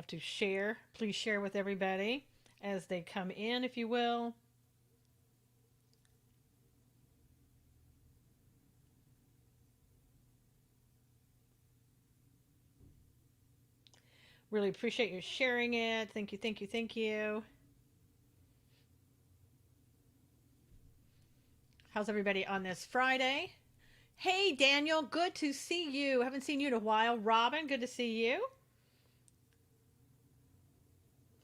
to share. Please share with everybody as they come in, if you will. Really appreciate you sharing it. Thank you, thank you, thank you. How's everybody on this Friday? Hey, Daniel, good to see you. Haven't seen you in a while. Robin, good to see you.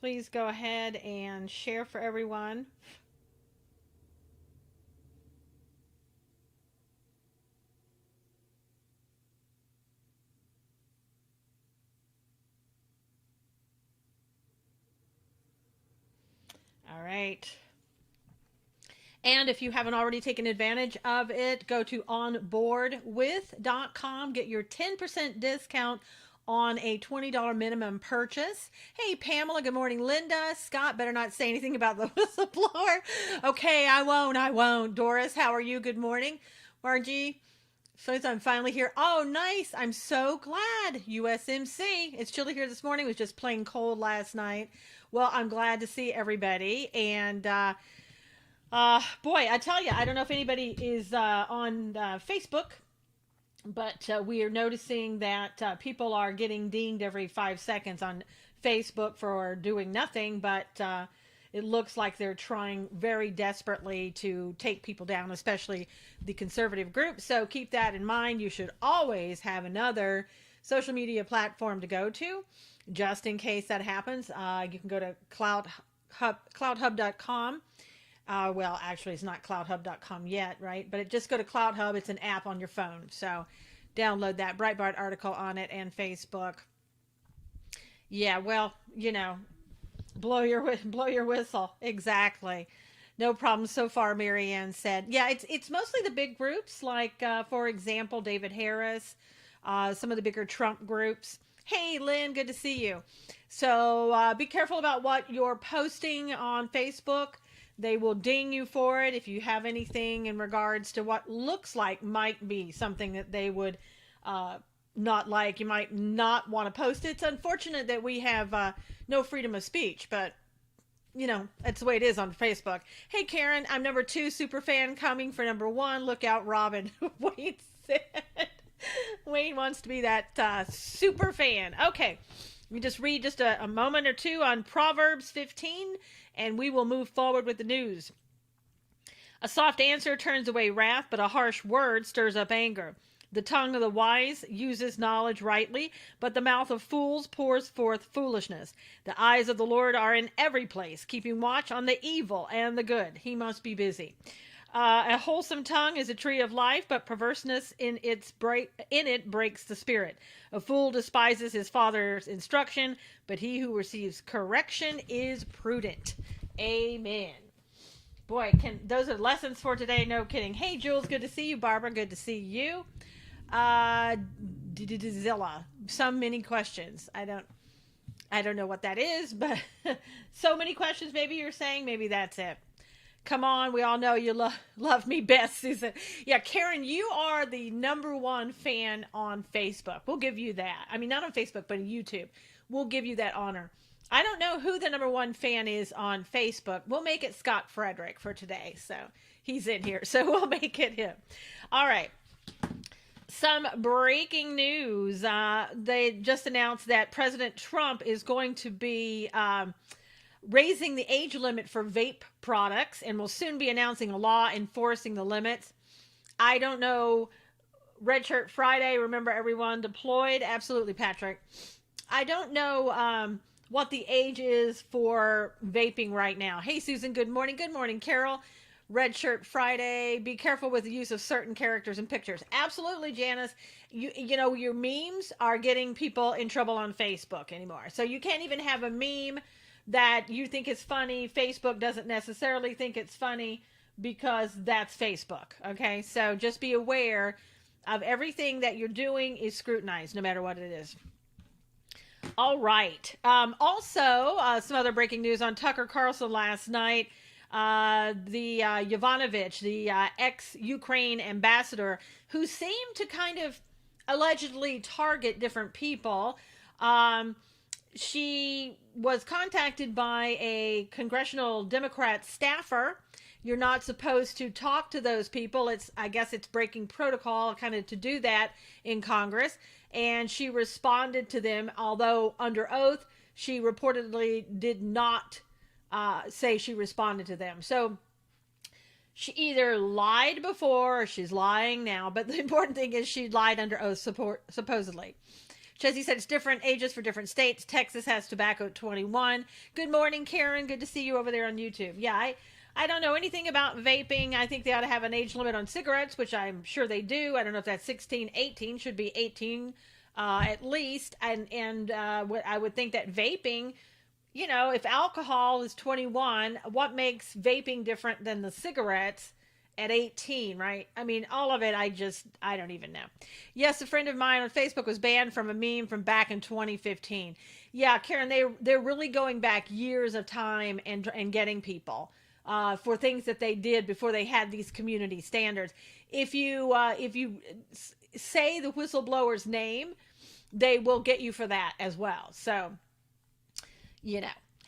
Please go ahead and share for everyone. All right. And if you haven't already taken advantage of it, go to onboardwith.com. Get your 10% discount on a $20 minimum purchase. Hey, Pamela, good morning. Linda, Scott, better not say anything about the whistleblower. Okay, I won't. I won't. Doris, how are you? Good morning. Margie, so I'm finally here. Oh, nice. I'm so glad. USMC. It's chilly here this morning. It was just plain cold last night. Well, I'm glad to see everybody. And boy, I tell you, I don't know if anybody is on Facebook, but we are noticing that people are getting dinged every 5 seconds on Facebook for doing nothing, but it looks like they're trying very desperately to take people down, especially the conservative group. So keep that in mind. You should always have another social media platform to go to just in case that happens. You can go to cloudhub.com. Well, actually, it's not cloudhub.com yet, right? But just go to CloudHub. It's an app on your phone. So download that Breitbart article on it and Facebook. Yeah, well, blow your whistle. Exactly. No problem so far, Marianne said. Yeah, it's mostly the big groups, like for example, David Harris, some of the bigger Trump groups. Hey, Lynn, good to see you. So be careful about what you're posting on Facebook. They will ding you for it if you have anything in regards to what looks like might be something that they would not like. You might not want to post it. It's unfortunate that we have no freedom of speech, but that's the way it is on Facebook. Hey, Karen, I'm number 2 super fan coming for number 1. Look out, Robin. Wayne said. Wayne wants to be that super fan. Okay. We just read just a moment or two on Proverbs 15, and we will move forward with the news. A soft answer turns away wrath, but a harsh word stirs up anger. The tongue of the wise uses knowledge rightly, but the mouth of fools pours forth foolishness. The eyes of the Lord are in every place, keeping watch on the evil and the good. He must be busy. A wholesome tongue is a tree of life, but perverseness in it breaks the spirit. A fool despises his father's instruction, but he who receives correction is prudent. Amen. Boy, those are lessons for today. No kidding. Hey, Jules, good to see you. Barbara, good to see you. Zilla, some many questions. I don't know what that is, but so many questions. Maybe you're saying maybe that's it. Come on, we all know you love me best, Susan. Yeah, Karen, you are the number 1 fan on Facebook. We'll give you that. I mean, not on Facebook, but on YouTube. We'll give you that honor. I don't know who the number 1 fan is on Facebook. We'll make it Scott Frederick for today. So he's in here. So we'll make it him. All right. Some breaking news. They just announced that President Trump is going to be raising the age limit for vape products and will soon be announcing a law enforcing the limits. I don't know. Red Shirt Friday, remember everyone deployed? Absolutely, Patrick. I don't know what the age is for vaping right now. Hey, Susan, good morning. Good morning, Carol. Red Shirt Friday, be careful with the use of certain characters and pictures. Absolutely, Janice. You know, your memes are getting people in trouble on Facebook anymore. So you can't even have a meme that you think is funny. Facebook doesn't necessarily think it's funny because that's Facebook. Okay, so just be aware of everything that you're doing is scrutinized no matter what it is. All right. Also, some other breaking news on Tucker Carlson last night. The Yovanovitch, the ex-Ukraine ambassador, who seemed to kind of allegedly target different people, she was contacted by a congressional Democrat staffer. You're not supposed to talk to those people. I guess it's breaking protocol kind of to do that in Congress. And she responded to them, although under oath, she reportedly did not say she responded to them. So she either lied before or she's lying now. But the important thing is she lied under oath, supposedly. Chessie said it's different ages for different states. Texas has tobacco at 21. Good morning, Karen. Good to see you over there on YouTube. Yeah, I don't know anything about vaping. I think they ought to have an age limit on cigarettes, which I'm sure they do. I don't know if that's 16, 18. Should be 18 at least. And I would think that vaping, if alcohol is 21, what makes vaping different than the cigarettes at 18, right? I mean, all of it, I don't even know. Yes, a friend of mine on Facebook was banned from a meme from back in 2015. Yeah, Karen, they're really going back years of time and getting people for things that they did before they had these community standards. If you say the whistleblower's name, they will get you for that as well. So,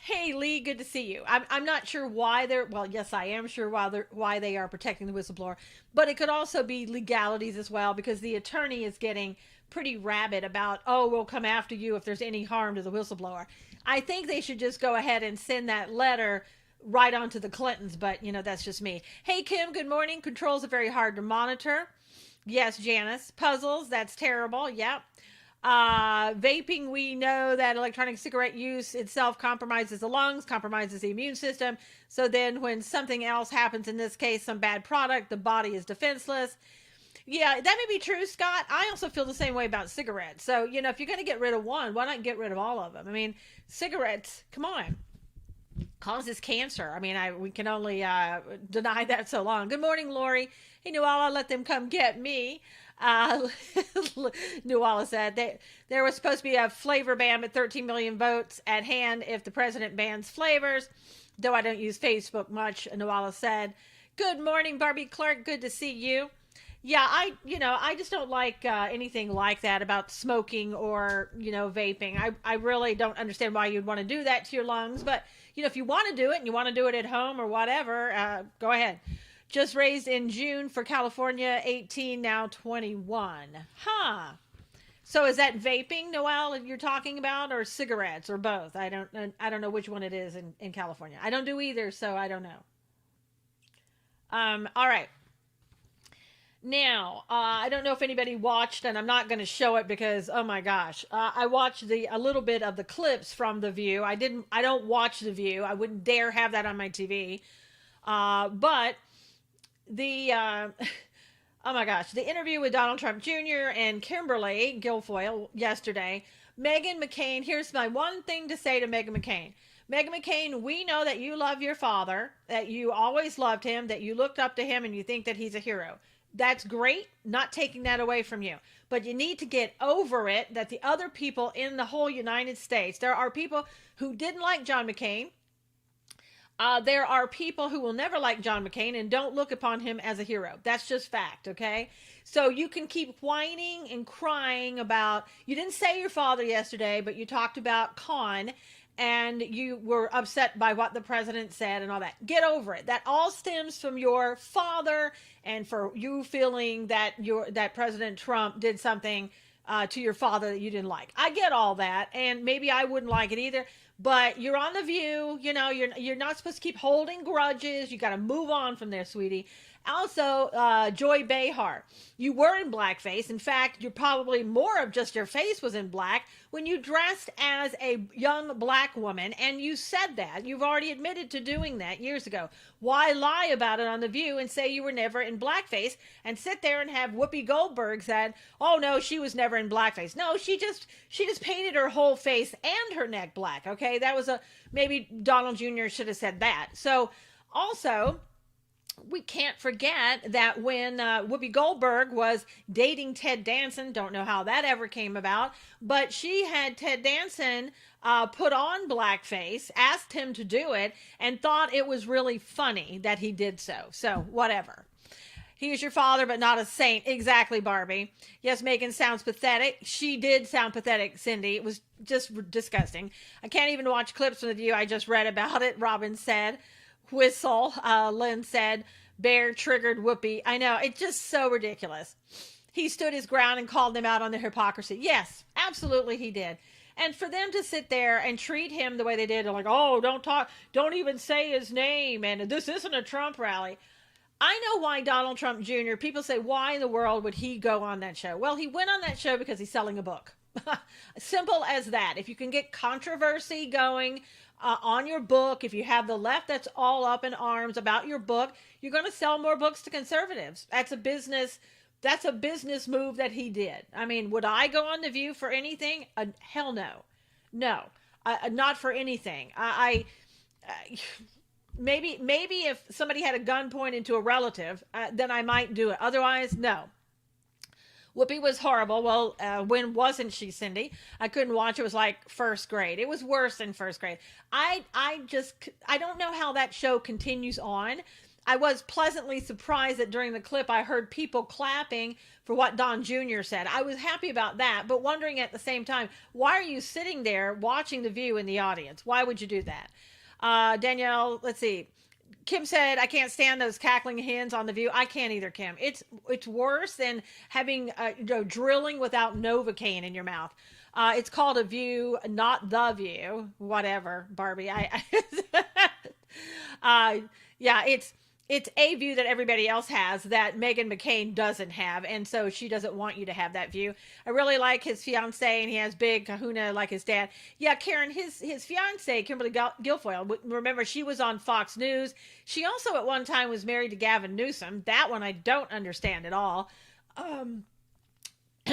Hey Lee, good to see you. I'm not sure why yes, I am sure why they are protecting the whistleblower, but it could also be legalities as well, because the attorney is getting pretty rabid about, we'll come after you if there's any harm to the whistleblower. I think they should just go ahead and send that letter right on to the Clintons, but that's just me. Hey Kim, good morning. Controls are very hard to monitor. Yes, Janice. Puzzles, that's terrible. Yep. Vaping, we know that electronic cigarette use itself compromises the lungs, compromises the immune system. So then when something else happens, in this case, some bad product, the body is defenseless. Yeah, that may be true, Scott. I also feel the same way about cigarettes. So, if you're going to get rid of one, why not get rid of all of them? I mean, cigarettes, come on, causes cancer. I mean, we can only deny that so long. Good morning, Lori. Hey, Nuala, let them come get me. Nuala said there was supposed to be a flavor ban, but 13 million votes at hand if the president bans flavors. Though I don't use Facebook much, Nuala said. Good morning, Barbie Clark. Good to see you. Yeah, I just don't like anything like that about smoking or, vaping. I really don't understand why you'd want to do that to your lungs. But, if you want to do it and you want to do it at home or whatever, go ahead. Just raised in June for California, 18, now 21. Huh. So is that vaping, Noelle, you're talking about, or cigarettes, or both? I don't know which one it is in California. I don't do either, so I don't know. All right. Now, I don't know if anybody watched, and I'm not going to show it because, oh my gosh, I watched a little bit of the clips from The View. I don't watch The View. I wouldn't dare have that on my TV. But the, oh my gosh, the interview with Donald Trump Jr. and Kimberly Guilfoyle yesterday. Meghan McCain, here's my one thing to say to Meghan McCain. Meghan McCain, we know that you love your father, that you always loved him, that you looked up to him, and you think that he's a hero. That's great, not taking that away from you. But you need to get over it that the other people in the whole United States, there are people who didn't like John McCain. There are people who will never like John McCain and don't look upon him as a hero. That's just fact, okay? So you can keep whining and crying about, you didn't say your father yesterday, but you talked about Khan, and you were upset by what the president said and all that. Get over it. That all stems from your father, and for you feeling that that President Trump did something to your father that you didn't like. I get all that, and maybe I wouldn't like it either. But you're on The View, you're not supposed to keep holding grudges. You got to move on from there, sweetie. Also, Joy Behar, you were in blackface. In fact, you're probably more of just your face was in black when you dressed as a young black woman, and you said that. You've already admitted to doing that years ago. Why lie about it on The View and say you were never in blackface and sit there and have Whoopi Goldberg said, oh no, she was never in blackface. No, she just painted her whole face and her neck black. Okay, that was maybe Donald Jr. should have said that. So also, we can't forget that when Whoopi Goldberg was dating Ted Danson, don't know how that ever came about, but she had Ted Danson put on blackface, asked him to do it, and thought it was really funny that he did so. So, whatever. He is your father, but not a saint. Exactly, Barbie. Yes, Megan sounds pathetic. She did sound pathetic, Cindy. It was just disgusting. I can't even watch clips with you. I just read about it. Robin said. Whistle. Lynn said. Bear triggered Whoopi. I know. It's just so ridiculous. He stood his ground and called them out on their hypocrisy. Yes, absolutely he did. And for them to sit there and treat him the way they did, like, oh, don't talk, don't even say his name, and this isn't a Trump rally. I know why Donald Trump Jr., people say, why in the world would he go on that show? Well, he went on that show because he's selling a book. Simple as that. If you can get controversy going on your book, if you have the left that's all up in arms about your book, you're going to sell more books to conservatives. That's a business move that he did. I mean, would I go on The View for anything? Hell no. No, not for anything. Maybe if somebody had a gun pointed to a relative, then I might do it. Otherwise, no. Whoopi was horrible. Well, when wasn't she, Cindy? I couldn't watch. It was like first grade. It was worse than first grade. I don't know how that show continues on. I was pleasantly surprised that during the clip I heard people clapping for what Don Jr. said. I was happy about that, but wondering at the same time, why are you sitting there watching The View in the audience? Why would you do that? Danielle, let's see. Kim said, I can't stand those cackling hens on The View. I can't either, Kim. It's worse than having drilling without Novocaine in your mouth. It's called A View, not The View. Whatever, Barbie. Yeah, it's a view that everybody else has that Meghan McCain doesn't have, and so she doesn't want you to have that view. I really like his fiance, and he has big kahuna like his dad. Yeah, Karen, his fiance, Kimberly Guilfoyle, remember, she was on Fox News. She also at one time was married to Gavin Newsom. That one I don't understand at all.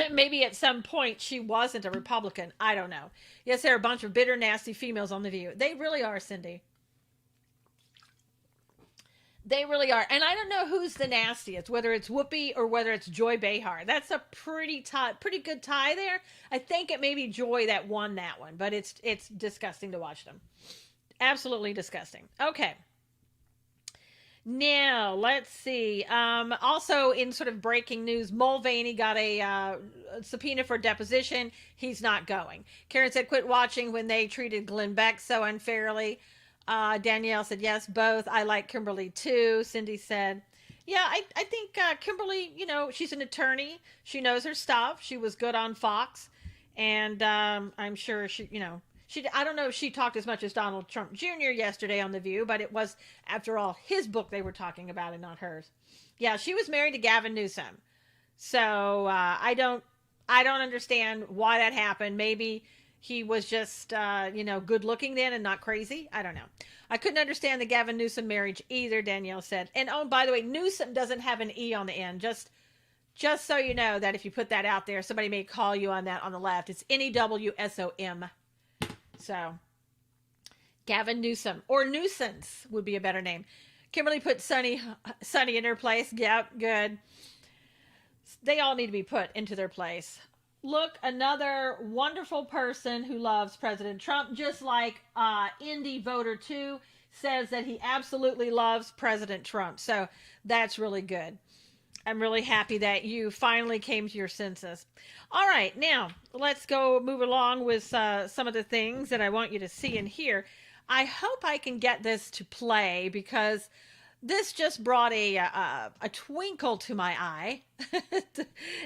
Maybe at some point she wasn't a Republican. I don't know. Yes, there are a bunch of bitter, nasty females on The View. They really are, Cindy. They really are. And I don't know who's the nastiest, whether it's Whoopi or whether it's Joy Behar. That's a pretty good tie there. I think it may be Joy that won that one, but it's disgusting to watch them. Absolutely disgusting. Okay. Now, let's see. Also, in sort of breaking news, Mulvaney got a subpoena for deposition. He's not going. Karen said, quit watching when they treated Glenn Beck so unfairly. Danielle said, yes, both. I like Kimberly too. Cindy said, yeah, I think Kimberly, she's an attorney. She knows her stuff. She was good on Fox. And I'm sure I don't know if she talked as much as Donald Trump Jr. yesterday on The View, but it was, after all, his book they were talking about and not hers. Yeah, she was married to Gavin Newsom. So I don't understand why that happened. Maybe he was just, good looking then and not crazy. I don't know. I couldn't understand the Gavin Newsom marriage either, Danielle said. And oh, by the way, Newsom doesn't have an E on the end. Just so you know that if you put that out there, somebody may call you on that on the left. It's Newsom. So, Gavin Newsom. Or Nuisance would be a better name. Kimberly put Sunny in her place. Yep, good. They all need to be put into their place. Look, another wonderful person who loves President Trump, just like Indy Voter 2 says that he absolutely loves President Trump. So that's really good. I'm really happy that you finally came to your senses. All right, now let's move along with some of the things that I want you to see and hear. I hope I can get this to play because this just brought a twinkle to my eye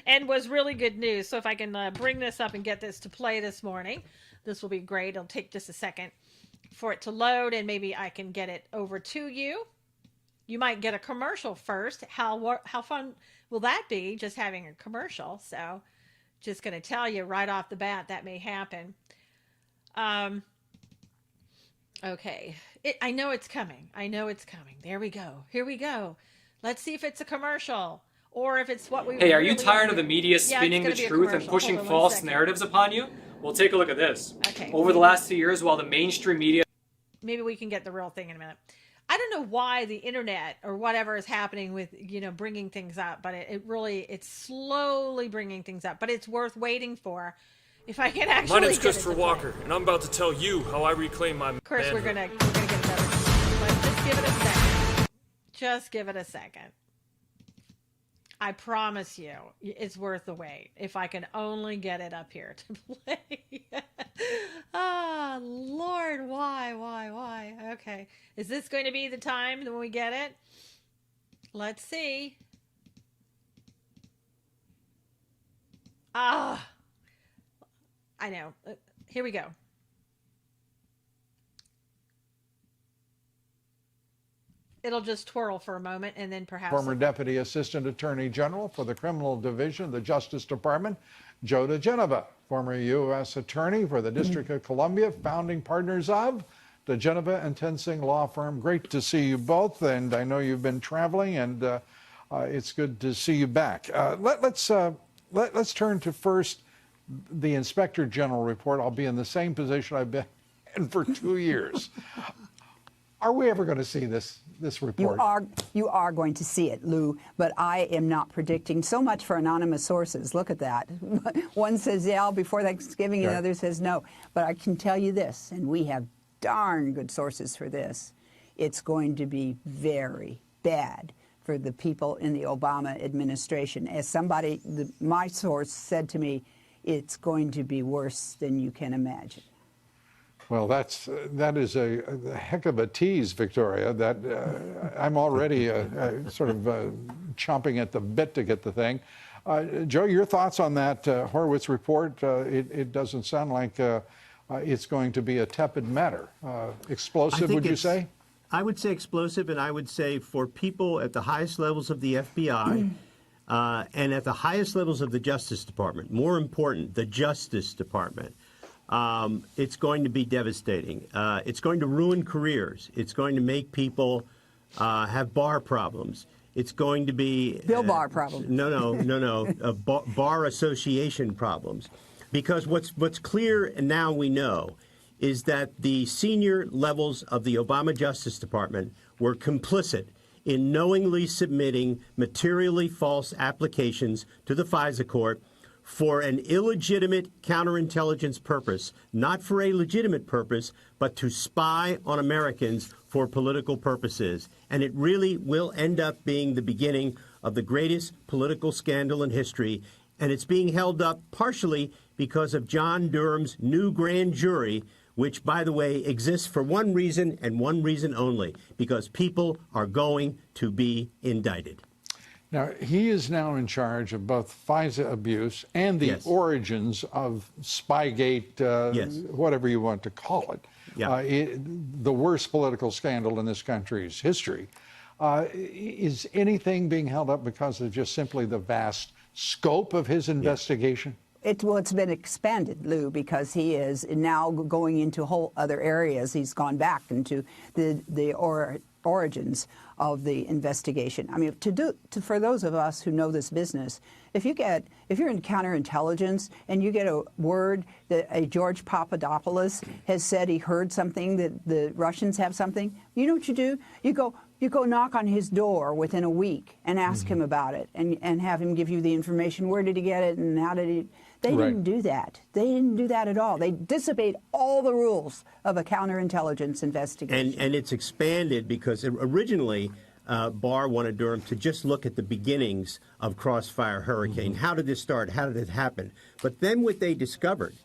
and was really good news. So if I can bring this up and get this to play this morning, this will be great. It'll take just a second for it to load and maybe I can get it over to you. You might get a commercial first. How fun will that be, just having a commercial? So just going to tell you right off the bat that may happen. Okay. I know it's coming. There we go. Here we go. Let's see if it's a commercial or if it's what we Hey, are you tired of the media spinning the truth and pushing false narratives upon you? Well, take a look at this. Okay. Over the last 2 years, while the mainstream media... Maybe we can get the real thing in a minute. I don't know why the internet or whatever is happening with, bringing things up, but it's slowly bringing things up, but it's worth waiting for. If I can actually. My name's Christopher Walker, and I'm about to tell you how I reclaim my Of course, we're gonna get better. Let's just give it a second. I promise you, it's worth the wait if I can only get it up here to play. Ah, Lord, why? Okay. Is this going to be the time when we get it? Let's see. Ah, I know. Here we go. It'll just twirl for a moment and then perhaps... Former Deputy Assistant Attorney General for the Criminal Division of the Justice Department, Joe diGenova. Former U.S. Attorney for the District of Columbia, founding partners of diGenova and Tensing Law Firm. Great to see you both, and I know you've been traveling, and it's good to see you back. Let's turn to first the Inspector General report. I'll be in the same position I've been in for 2 years. Are we ever going to see this report? You are going to see it, Lou, but I am not predicting. So much for anonymous sources. Look at that. One says, yeah, before Thanksgiving, and the other says no. But I can tell you this, and we have darn good sources for this. It's going to be very bad for the people in the Obama administration. As somebody, my source said to me, it's going to be worse than you can imagine. Well, that is a heck of a tease, Victoria. That I'm already sort of chomping at the bit to get the thing. Joe, your thoughts on that Horowitz report? It doesn't sound like it's going to be a tepid matter. Explosive, would you say? I would say explosive, and I would say for people at the highest levels of the FBI and at the highest levels of the Justice Department, more important, the Justice Department, it's going to be devastating. It's going to ruin careers. It's going to make people have bar problems. It's going to be Bill Barr problems. No. Bar association problems, because what's clear now we know is that the senior levels of the Obama Justice Department were complicit in knowingly submitting materially false applications to the FISA court for an illegitimate counterintelligence purpose, not for a legitimate purpose, but to spy on Americans for political purposes. And it really will end up being the beginning of the greatest political scandal in history. And it's being held up partially because of John Durham's new grand jury, which, by the way, exists for one reason and one reason only, because people are going to be indicted. Now, he is now in charge of both FISA abuse and the origins of Spygate, whatever you want to call it. The worst political scandal in this country's history. Is anything being held up because of just simply the vast scope of his investigation? It's been expanded, Lou, because he is now going into whole other areas. He's gone back into the origins of the investigation. I mean, for those of us who know this business, if you're in counterintelligence and you get a word that a George Papadopoulos has said he heard something, that the Russians have something, you know what you do? You go knock on his door within a week and ask him about it and have him give you the information. Where did he get it and how did he... They didn't do that. They didn't do that at all. They dissipate all the rules of a counterintelligence investigation. And it's expanded because originally Barr wanted Durham to just look at the beginnings of Crossfire Hurricane. How did this start? How did it happen? But then what they discovered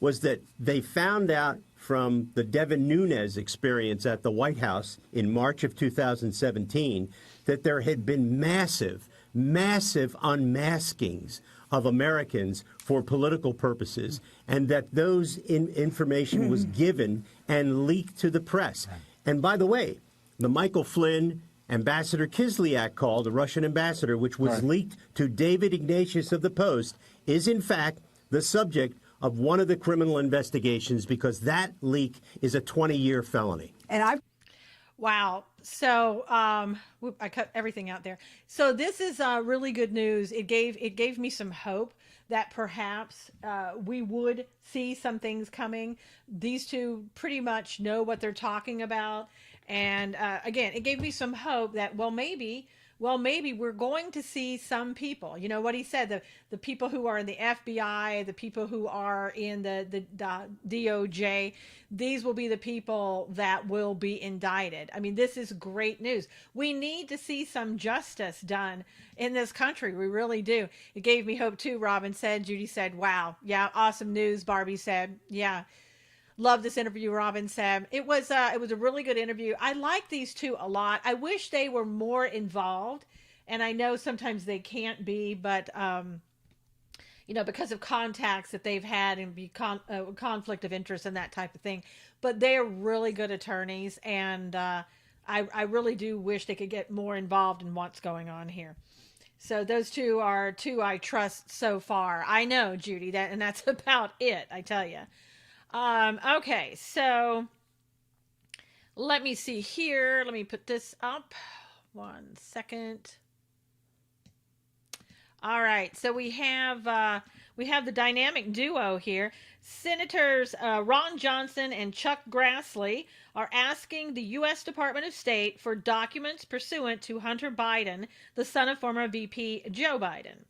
was that they found out from the Devin Nunes experience at the White House in March of 2017 that there had been massive unmaskings of Americans for political purposes, and that those information was given and leaked to the press. And by the way, the Michael Flynn Ambassador Kislyak call, the Russian ambassador, which was leaked to David Ignatius of the Post, is in fact the subject of one of the criminal investigations, because that leak is a 20-year felony. Wow. So I cut everything out there. So this is really good news. It gave me some hope that perhaps we would see some things coming. These two pretty much know what they're talking about. And again, it gave me some hope that, well, maybe well, maybe we're going to see some people, you know what he said, the people who are in the FBI, the people who are in the DOJ, these will be the people that will be indicted. I mean, this is great news. We need to see some justice done in this country. We really do. It gave me hope too, Robin said. Judy said, wow. Yeah, awesome news, Barbie said. Yeah. Love this interview, Robin said. It was a really good interview. I like these two a lot. I wish they were more involved, and I know sometimes they can't be, but because of contacts that they've had and conflict of interest and that type of thing. But they're really good attorneys, and I really do wish they could get more involved in what's going on here. So those two are two I trust so far. I know, Judy, that's about it, I tell you. Okay, so let me see here. Let me put this up. 1 second. All right, so we have the dynamic duo here. Senators Ron Johnson and Chuck Grassley are asking the U.S. Department of State for documents pursuant to Hunter Biden, the son of former VP Joe Biden.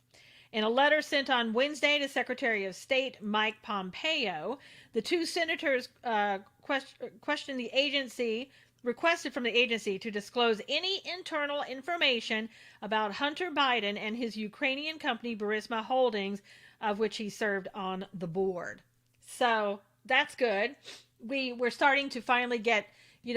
In a letter sent on Wednesday to Secretary of State Mike Pompeo, the two senators requested from the agency to disclose any internal information about Hunter Biden and his Ukrainian company Burisma Holdings, of which he served on the board. So that's good. We're starting to finally get,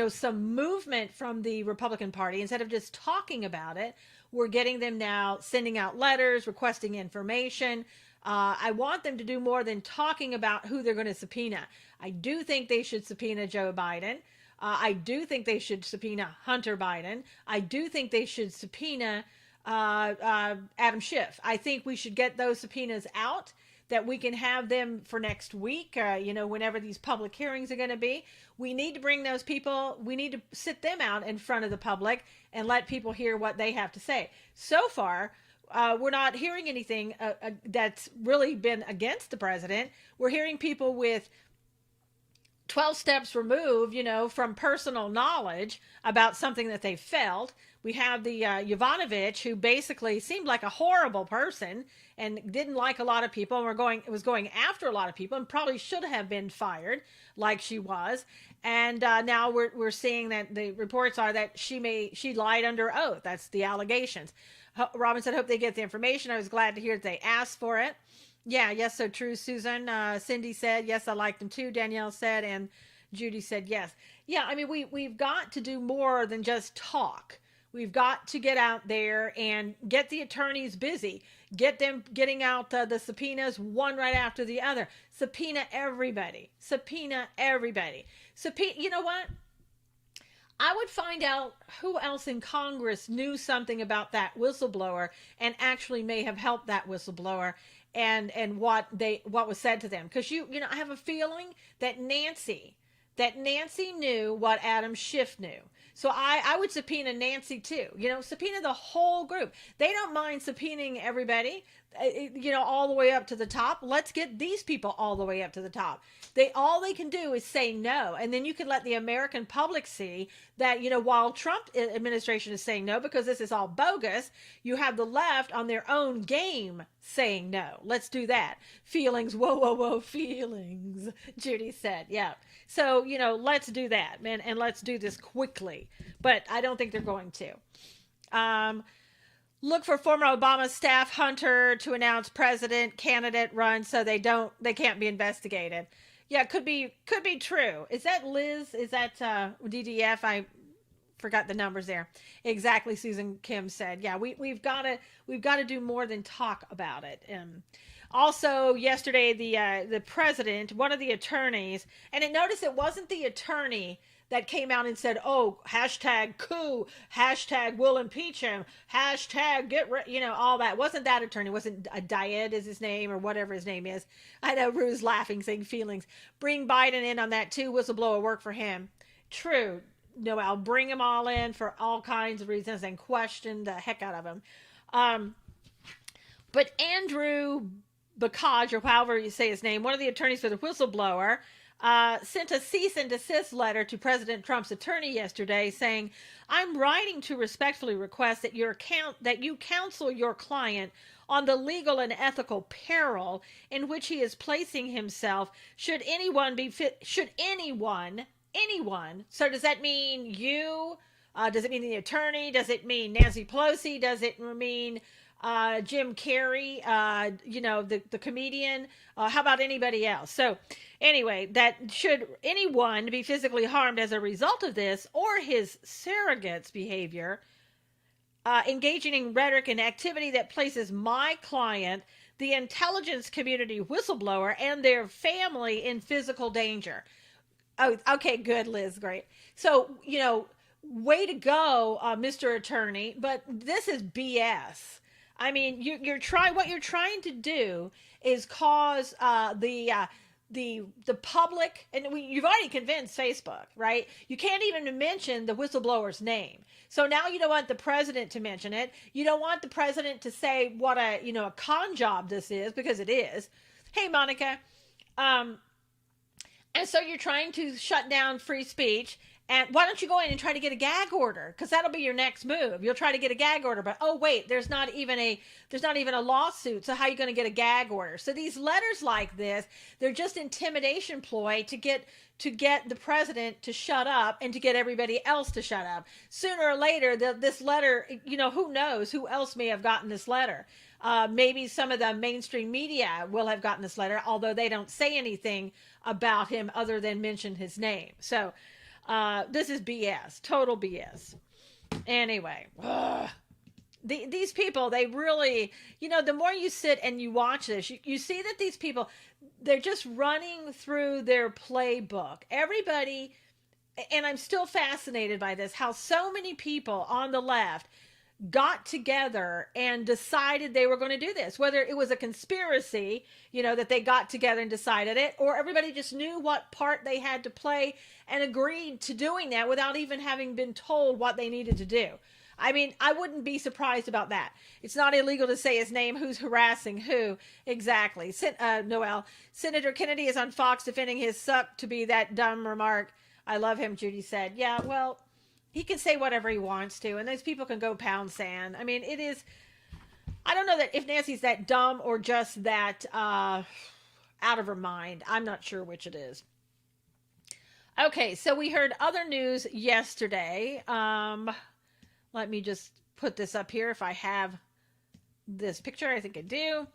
some movement from the Republican Party. Instead of just talking about it, we're getting them now sending out letters, requesting information. I want them to do more than talking about who they're going to subpoena. I do think they should subpoena Joe Biden. I do think they should subpoena Hunter Biden. I do think they should subpoena Adam Schiff. I think we should get those subpoenas out, that we can have them for next week, whenever these public hearings are going to be. We need to bring those people, we need to sit them out in front of the public and let people hear what they have to say. So far, we're not hearing anything that's really been against the president. We're hearing people with 12 steps removed, from personal knowledge about something that they felt. We have the Yovanovitch, who basically seemed like a horrible person and didn't like a lot of people, and was going after a lot of people, and probably should have been fired, like she was. And now we're seeing that the reports are that she lied under oath. That's the allegations. Robin said, "Hope they get the information." I was glad to hear that they asked for it. Yeah, yes, so true, Susan. Cindy said, yes, I like them too. Danielle said, and Judy said, yes. Yeah, I mean, we've got to do more than just talk. We've got to get out there and get the attorneys busy. Get them getting out the subpoenas one right after the other. Subpoena everybody. Subpoena everybody. You know what? I would find out who else in Congress knew something about that whistleblower and actually may have helped that whistleblower and what was said to them. Because I have a feeling that Nancy knew what Adam Schiff knew. So I would subpoena Nancy too. Subpoena the whole group. They don't mind subpoenaing everybody, all the way up to the top. Let's get these people all the way up to the top. All they can do is say no. And then you can let the American public see that, while Trump administration is saying no, because this is all bogus, you have the left on their own game saying no. Let's do that. Feelings, whoa, feelings, Judy said. Yeah. So, let's do that, man. And let's do this quickly. But I don't think they're going to. Look for former Obama staff Hunter to announce president candidate run so they can't be investigated. Yeah, could be true. Is that Liz? Is that DDF? I forgot the numbers there. Exactly, Susan Kim said. Yeah, we've got to do more than talk about it. Also, yesterday the president, one of the attorneys, and notice it wasn't the attorney that came out and said, "Oh, hashtag coup, hashtag we'll impeach him, hashtag all that." Wasn't that attorney? Wasn't Died is his name or whatever his name is? I know Rue's laughing, saying feelings. Bring Biden in on that too. Whistleblower work for him. True, Noel. Bring them all in for all kinds of reasons and question the heck out of them. But Andrew Bakaj, or however you say his name, one of the attorneys for the whistleblower, sent a cease and desist letter to President Trump's attorney yesterday saying, I'm writing to respectfully request that you counsel your client on the legal and ethical peril in which he is placing himself should anyone, so does that mean you? Does it mean the attorney? Does it mean Nancy Pelosi? Does it mean Jim Carrey, the comedian? How about anybody else? So anyway, that should anyone be physically harmed as a result of this or his surrogate's behavior, engaging in rhetoric and activity that places my client, the intelligence community whistleblower, and their family in physical danger. Oh, okay, good, Liz, great. So, way to go, Mr. Attorney, but this is BS. I mean, what you're trying to do is cause the public, and you've already convinced Facebook, right? You can't even mention the whistleblower's name. So now you don't want the president to mention it. You don't want the president to say what a con job this is, because it is. Hey, Monica. And so you're trying to shut down free speech. And why don't you go in and try to get a gag order? Because that'll be your next move. You'll try to get a gag order, but oh wait, there's not even a lawsuit. So how are you going to get a gag order? So these letters like this, they're just intimidation ploy to get the president to shut up and to get everybody else to shut up. Sooner or later, this letter, who knows who else may have gotten this letter. Maybe some of the mainstream media will have gotten this letter, although they don't say anything about him other than mention his name. So. This is BS, total BS. Anyway, these people, they really, the more you sit and you watch this, you see that these people, they're just running through their playbook. Everybody, and I'm still fascinated by this, how so many people on the left got together and decided they were going to do this, whether it was a conspiracy, that they got together and decided it, or everybody just knew what part they had to play and agreed to doing that without even having been told what they needed to do. I mean, I wouldn't be surprised about that. It's not illegal to say his name. Who's harassing who? Exactly. Noel, Senator Kennedy is on Fox defending his suck to be that dumb remark. I love him, Judy said. Yeah, well, he can say whatever he wants to, and those people can go pound sand. I mean, it is, I don't know that if Nancy's that dumb or just that out of her mind. I'm not sure which it is. Okay, so we heard other news yesterday. Let me just put this up here if I have this picture. I think I do.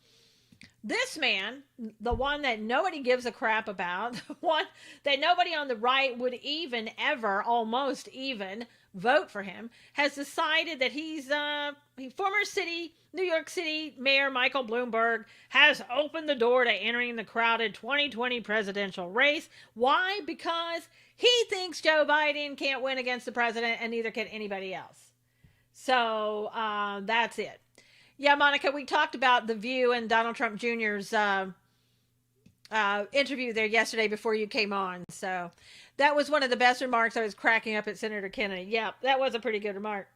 This man, the one that nobody gives a crap about, the one that nobody on the right would even ever, almost even, vote for him, has decided that he's former New York City Mayor Michael Bloomberg has opened the door to entering the crowded 2020 presidential race. Why? Because he thinks Joe Biden can't win against the president, and neither can anybody else. So that's it. Yeah, Monica, we talked about The View and Donald Trump Jr.'s interview there yesterday before you came on. So that was one of the best remarks. I was cracking up at Senator Kennedy. Yeah, that was a pretty good remark.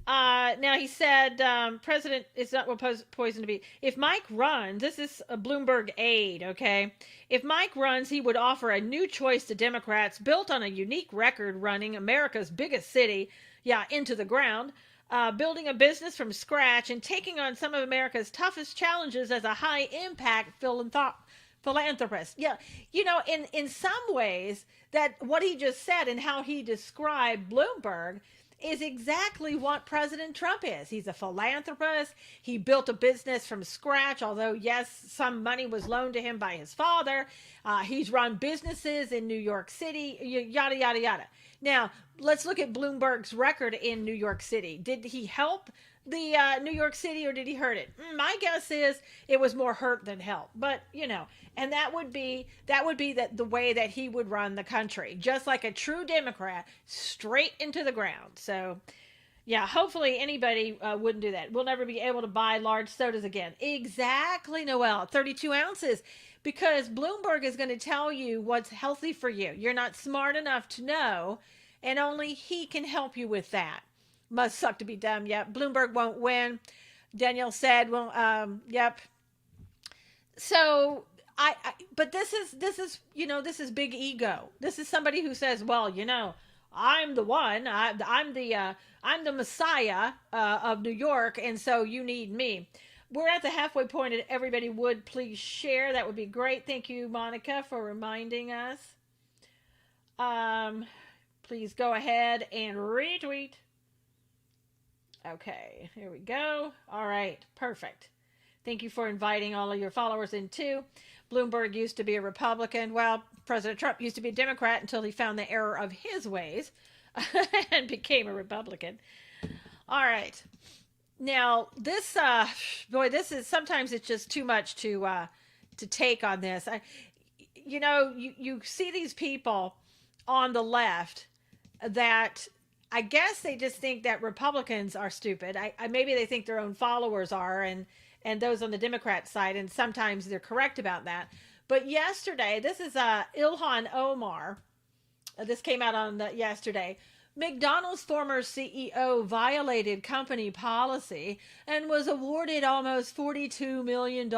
Now, he said, President is not what poison to be. If Mike runs, this is a Bloomberg aide, okay? If Mike runs, he would offer a new choice to Democrats built on a unique record running America's biggest city, into the ground. Building a business from scratch and taking on some of America's toughest challenges as a high-impact philanthropist. Yeah, in some ways, that what he just said and how he described Bloomberg is exactly what President Trump is. He's a philanthropist. He built a business from scratch, although, yes, some money was loaned to him by his father. He's run businesses in New York City, yada, yada, yada. Now, let's look at Bloomberg's record in New York City. Did he help the New York City, or did he hurt it? My guess is it was more hurt than help. But, and that would be the way that he would run the country, just like a true Democrat, straight into the ground. So, yeah, hopefully anybody wouldn't do that. We'll never be able to buy large sodas again. Exactly, Noel, 32 ounces. Because Bloomberg is going to tell you what's healthy for you. You're not smart enough to know, and only he can help you with that. Must suck to be dumb. Yep. Bloomberg won't win. Danielle said, well, yep. So but this is this is big ego. This is somebody who says, well, I'm the one. I'm the Messiah of New York, and so you need me. We're at the halfway point, and everybody would please share. That would be great. Thank you, Monica, for reminding us. Please go ahead and retweet. Okay, here we go. All right, perfect. Thank you for inviting all of your followers in too. Bloomberg used to be a Republican. Well, President Trump used to be a Democrat until he found the error of his ways and became a Republican. All right. Now, this, this is, sometimes it's just too much to take on this. You see these people on the left that I guess they just think that Republicans are stupid. Maybe they think their own followers are, and those on the Democrat side, and sometimes they're correct about that. But yesterday, this is Ilhan Omar. This came out on yesterday. McDonald's former CEO violated company policy and was awarded almost $42 million.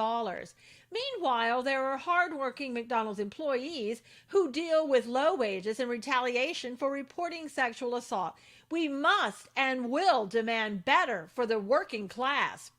Meanwhile, there are hardworking McDonald's employees who deal with low wages in retaliation for reporting sexual assault. We must and will demand better for the working class.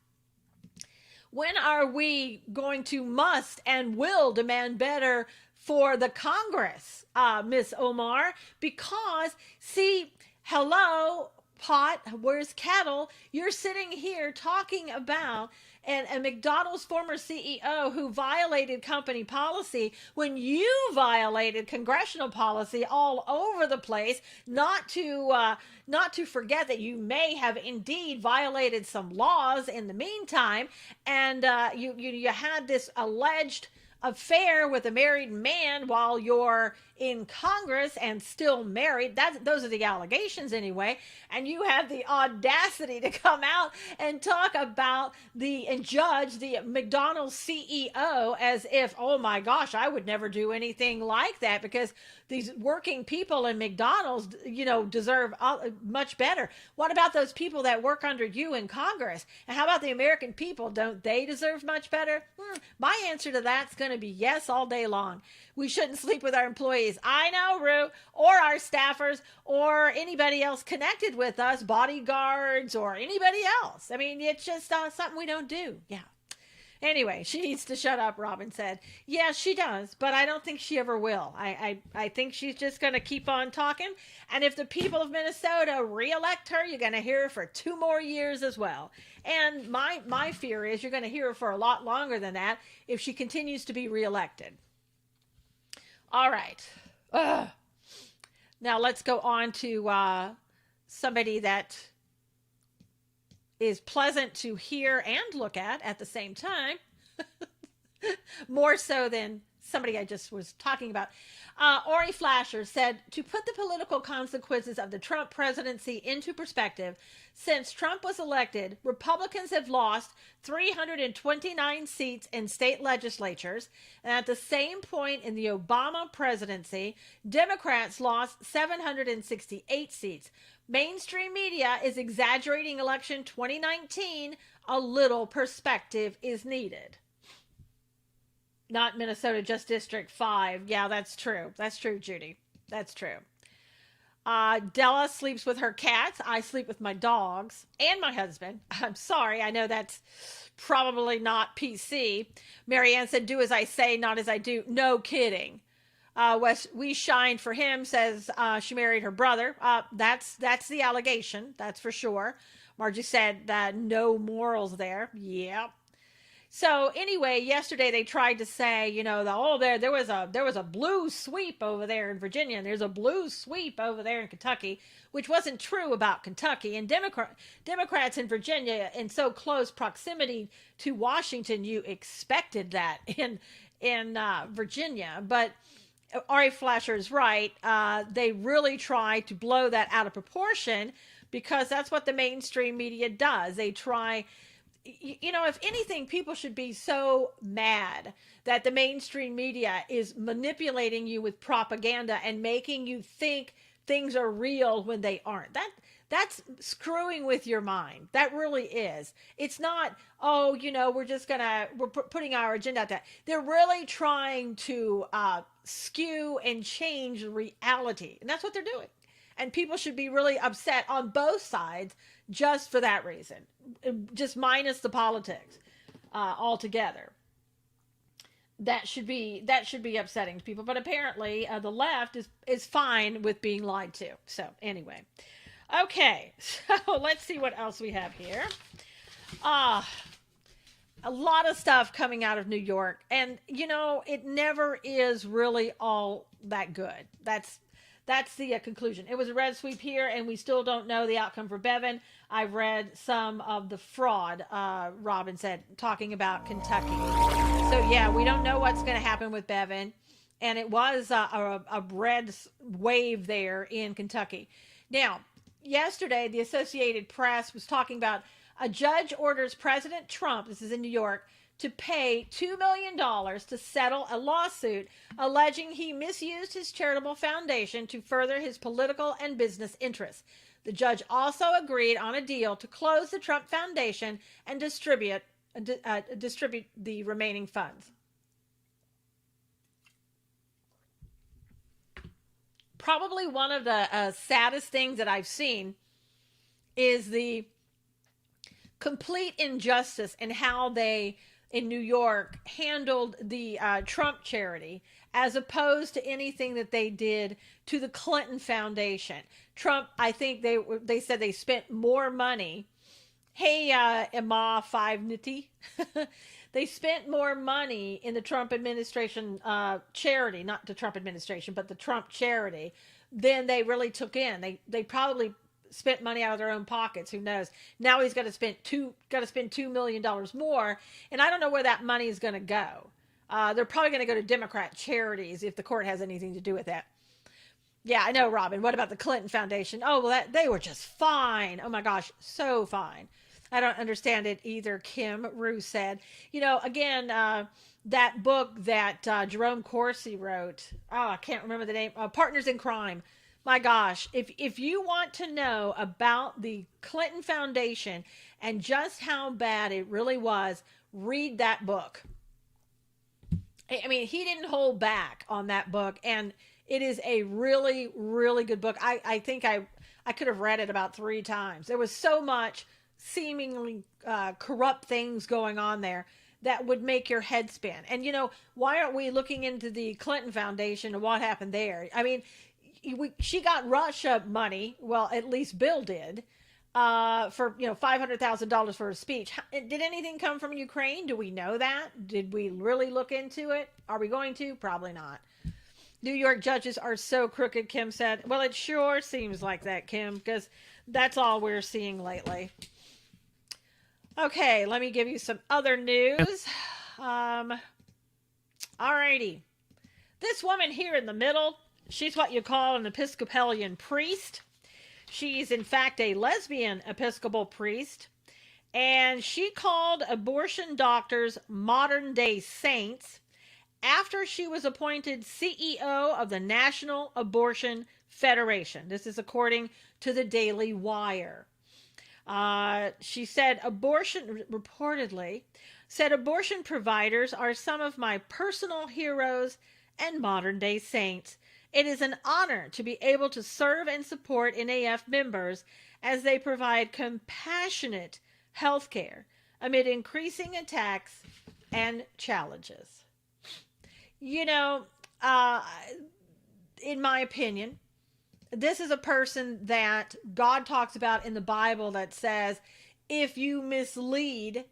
When are we going to must and will demand better for the Congress, Miss Omar? Because, see, hello, pot, where's kettle? You're sitting here talking about a McDonald's former CEO who violated company policy when you violated congressional policy all over the place, not to forget that you may have indeed violated some laws in the meantime, and you had this alleged affair with a married man while you're in Congress and still married. Those are the allegations anyway. And you have the audacity to come out and talk about and judge the McDonald's CEO as if, oh my gosh, I would never do anything like that, because these working people in McDonald's, deserve much better. What about those people that work under you in Congress? And how about the American people? Don't they deserve much better? My answer to that's going to be yes all day long. We shouldn't sleep with our employees. I know, Rue, or our staffers, or anybody else connected with us, bodyguards, or anybody else. I mean, it's just something we don't do. Yeah. Anyway, she needs to shut up, Robin said. Yeah, she does, but I don't think she ever will. I think she's just going to keep on talking. And if the people of Minnesota re-elect her, you're going to hear her for 2 more years as well. And my fear is you're going to hear her for a lot longer than that if she continues to be re-elected. All right. Now let's go on to somebody that is pleasant to hear and look at the same time. More so than somebody I just was talking about. Ori Flasher said, to put the political consequences of the Trump presidency into perspective, since Trump was elected, Republicans have lost 329 seats in state legislatures. And at the same point in the Obama presidency, Democrats lost 768 seats. Mainstream media is exaggerating election 2019. A little perspective is needed. Not Minnesota, just District 5. Yeah, that's true. That's true, Judy. That's true. Della sleeps with her cats. I sleep with my dogs and my husband. I'm sorry. I know that's probably not PC. Marianne said, do as I say, not as I do. No kidding. We shined for him, says she married her brother. That's the allegation. That's for sure. Margie said that no morals there. Yeah. So anyway, yesterday they tried to say, there was a blue sweep over there in Virginia, and there's a blue sweep over there in Kentucky, which wasn't true about Kentucky. And Democrats in Virginia, in so close proximity to Washington, you expected that in Virginia. But Ari Flasher is right. They really try to blow that out of proportion because that's what the mainstream media does. They try. If anything, people should be so mad that the mainstream media is manipulating you with propaganda and making you think things are real when they aren't. That's screwing with your mind. That really is. It's not, oh, we're putting our agenda out there. They're really trying to skew and change reality. And that's what they're doing. And people should be really upset on both sides just for that reason, just minus the politics altogether. That should be upsetting to people. But apparently the left is fine with being lied to. So anyway. Okay, so let's see what else we have here. A lot of stuff coming out of New York, and it never is really all that good. That's the conclusion. It was a red sweep here, and we still don't know the outcome for Bevin. I've read some of the fraud, Robin said, talking about Kentucky. So yeah, we don't know what's going to happen with Bevin, and it was a red wave there in Kentucky. Now, yesterday, the Associated Press was talking about a judge orders President Trump, this is in New York, to pay $2 million to settle a lawsuit alleging he misused his charitable foundation to further his political and business interests. The judge also agreed on a deal to close the Trump Foundation and distribute the remaining funds. Probably one of the saddest things that I've seen is the complete injustice in how they, in New York, handled the Trump charity as opposed to anything that they did to the Clinton Foundation. Trump, I think they said they spent more money. Hey, Emma 5 Nitty. They spent more money in the Trump administration charity, not the Trump administration, but the Trump charity, than they really took in. They probably spent money out of their own pockets. Who knows? Now he's got to spend $2 million more, and I don't know where that money is going to go. They're probably going to go to Democrat charities if the court has anything to do with that. Yeah, I know, Robin. What about the Clinton Foundation? Oh, well, they were just fine. Oh my gosh, so fine. I don't understand it either, Kim Rue said. Again, that book that Jerome Corsi wrote, I can't remember the name, Partners in Crime. My gosh, if you want to know about the Clinton Foundation and just how bad it really was, read that book. I mean, he didn't hold back on that book, and it is a really, really good book. I think I could have read it about 3 times. There was so much seemingly corrupt things going on there that would make your head spin. And why aren't we looking into the Clinton Foundation and what happened there? I mean, she got Russia money. Well, at least Bill did, for $500,000 for a speech. Did anything come from Ukraine? Do we know that? Did we really look into it? Are we going to? Probably not. New York judges are so crooked, Kim said. Well, it sure seems like that, Kim, because that's all we're seeing lately. Okay, let me give you some other news. Alrighty. This woman here in the middle, she's what you call an Episcopalian priest. She's, in fact, a lesbian Episcopal priest. And she called abortion doctors modern-day saints after she was appointed CEO of the National Abortion Federation. This is according to the Daily Wire. She said abortion providers are some of my personal heroes and modern day saints. It is an honor to be able to serve and support NAF members as they provide compassionate health care amid increasing attacks and challenges. In my opinion, this is a person that God talks about in the Bible that says, if you mislead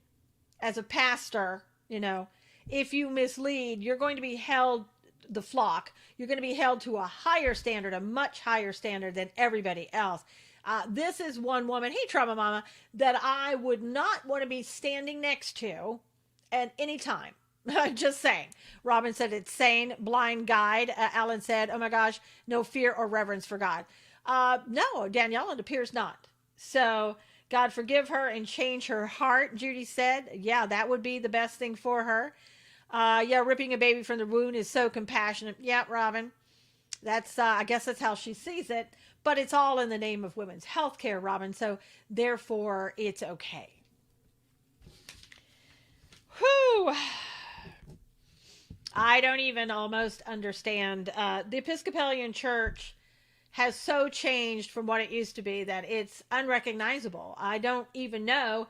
as a pastor, if you mislead, you're going to be held, the flock, you're going to be held to a higher standard, a much higher standard than everybody else. This is one woman, hey, Trauma Mama, that I would not want to be standing next to at any time. Just saying. Robin said it's sane, blind guide. Alan said, oh my gosh, no fear or reverence for God. No, Danielle, it appears not. So God forgive her and change her heart, Judy said. Yeah, that would be the best thing for her. Ripping a baby from the wound is so compassionate. Yeah, Robin. That's I guess that's how she sees it. But it's all in the name of women's health care, Robin. So therefore, it's okay. Whew. I don't even almost understand. The Episcopalian Church has so changed from what it used to be that it's unrecognizable. I don't even know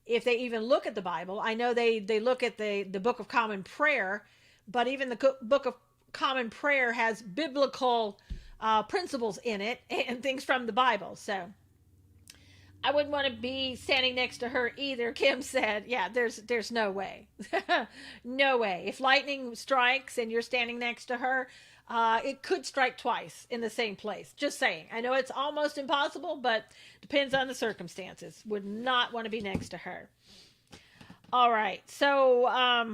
if they even look at the Bible. I know they look at the Book of Common Prayer, but even the Book of Common Prayer has biblical principles in it and things from the Bible. So I wouldn't want to be standing next to her either. Kim said, yeah, there's no way. No way. If lightning strikes and you're standing next to her, it could strike twice in the same place. Just saying. I know it's almost impossible, but depends on the circumstances. Would not want to be next to her. All right. So I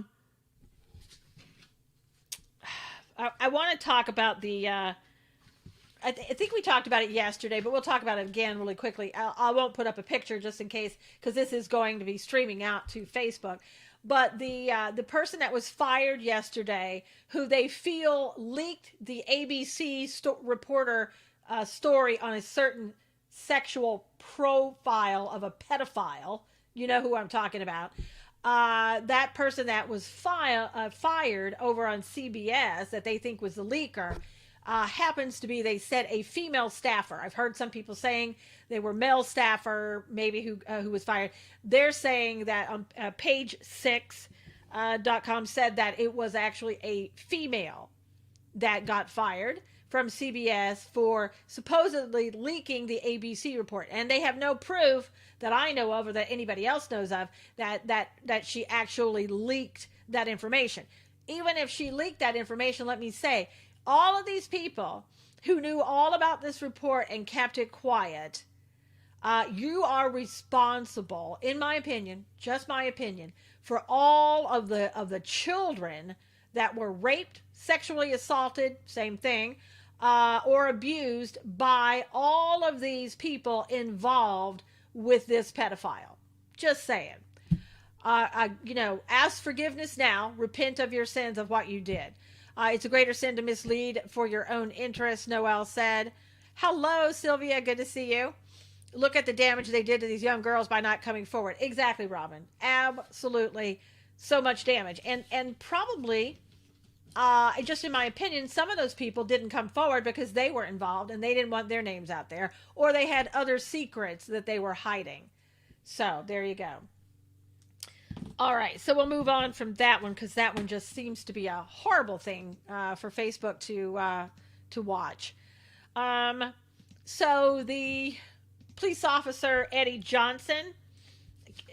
want to talk about the I think we talked about it yesterday, but we'll talk about it again really quickly. I won't put up a picture just in case, because this is going to be streaming out to Facebook. But the person that was fired yesterday, who they feel leaked the ABC reporter story on a certain sexual profile of a pedophile, you know who I'm talking about. That person that was fired over on CBS that they think was the leaker happens to be, they said, a female staffer. I've heard some people saying they were male staffer, maybe who was fired. They're saying that on page6.com said that it was actually a female that got fired from CBS for supposedly leaking the ABC report. And they have no proof that I know of or that anybody else knows of that she actually leaked that information. Even if she leaked that information, let me say, all of these people who knew all about this report and kept it quiet, you are responsible, in my opinion, just my opinion, for all of the children that were raped, sexually assaulted, same thing, or abused by all of these people involved with this pedophile. Just saying. Ask forgiveness now. Repent of your sins of what you did. It's a greater sin to mislead for your own interest, Noel said. Hello, Sylvia. Good to see you. Look at the damage they did to these young girls by not coming forward. Exactly, Robin. Absolutely. So much damage. And probably, just in my opinion, some of those people didn't come forward because they were involved and they didn't want their names out there. Or they had other secrets that they were hiding. So, there you go. All right, so we'll move on from that one because that one just seems to be a horrible thing for Facebook to watch. So the police officer, Eddie Johnson,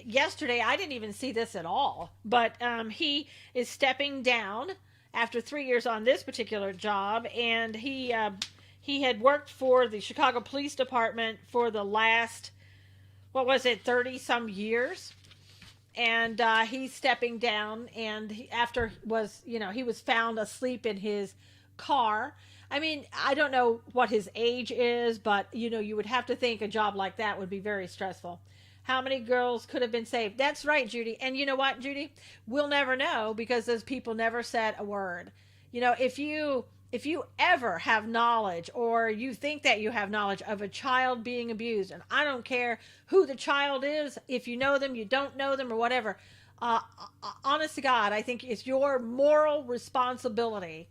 yesterday, I didn't even see this at all, but he is stepping down after 3 years on this particular job, and he had worked for the Chicago Police Department for the last, 30-some years. And he's stepping down, and he was found asleep in his car. I mean, I don't know what his age is, but, you would have to think a job like that would be very stressful. How many girls could have been saved? That's right, Judy. And you know what, Judy? We'll never know because those people never said a word. If you ever have knowledge or you think that you have knowledge of a child being abused, and I don't care who the child is, if you know them, you don't know them, or whatever, honest to God, I think it's your moral responsibility,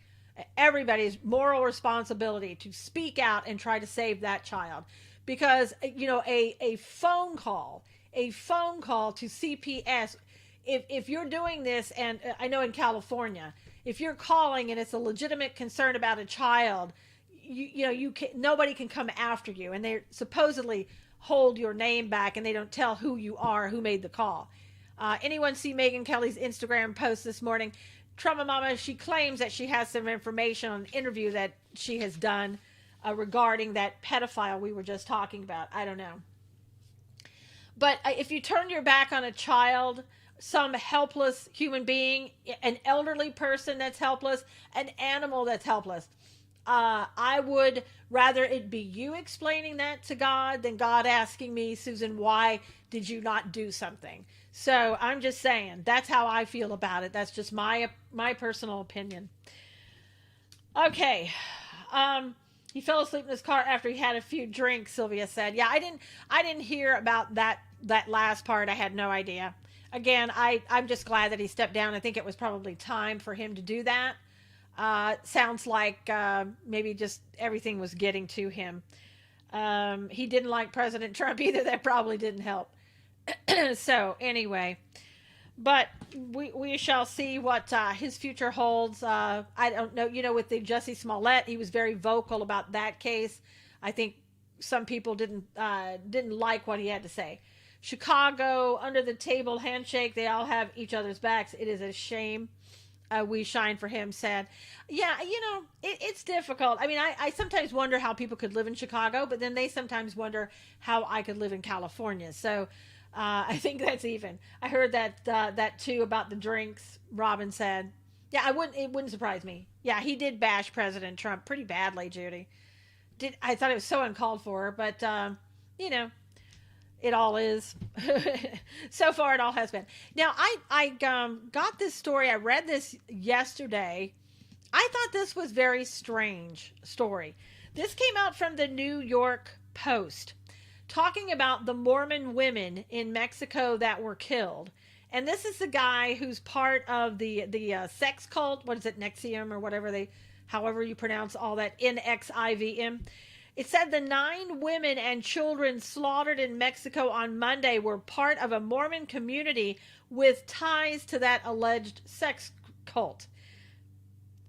everybody's moral responsibility to speak out and try to save that child. Because, a phone call to CPS, if you're doing this, and I know in California, if you're calling and it's a legitimate concern about a child, nobody can come after you, and they supposedly hold your name back and they don't tell who you are, who made the call. Anyone see Megyn Kelly's Instagram post this morning? Trauma Mama, she claims that she has some information on an interview that she has done regarding that pedophile we were just talking about. I don't know. But if you turn your back on a child, some helpless human being, an elderly person that's helpless, an animal that's helpless, I would rather it be you explaining that to God than God asking me, Susan, why did you not do something? So I'm just saying, that's how I feel about it. That's just my personal opinion. Okay. He fell asleep in his car after he had a few drinks, Sylvia said. Yeah, I didn't hear about that last part. I had no idea. Again, I'm just glad that he stepped down. I think it was probably time for him to do that. Sounds like maybe just everything was getting to him. He didn't like President Trump either. That probably didn't help. So anyway, but we shall see what his future holds. I don't know. With the Jussie Smollett, he was very vocal about that case. I think some people didn't like what he had to say. Chicago, under the table handshake, they all have each other's backs. It is a shame. We shine for him, said. Yeah, it's difficult. I mean, I sometimes wonder how people could live in Chicago, but then they sometimes wonder how I could live in California. So I think that's even. I heard that too about the drinks, Robin said. Yeah, it wouldn't surprise me. Yeah, he did bash President Trump pretty badly, Judy. I thought it was so uncalled for, but it all is. So far, it all has been. Now, I got this story. I read this yesterday. I thought this was very strange story. This came out from the New York Post, talking about the Mormon women in Mexico that were killed. And this is the guy who's part of the sex cult. What is it, NXIVM or whatever however you pronounce all that, NXIVM. It said the 9 women and children slaughtered in Mexico on Monday were part of a Mormon community with ties to that alleged sex cult.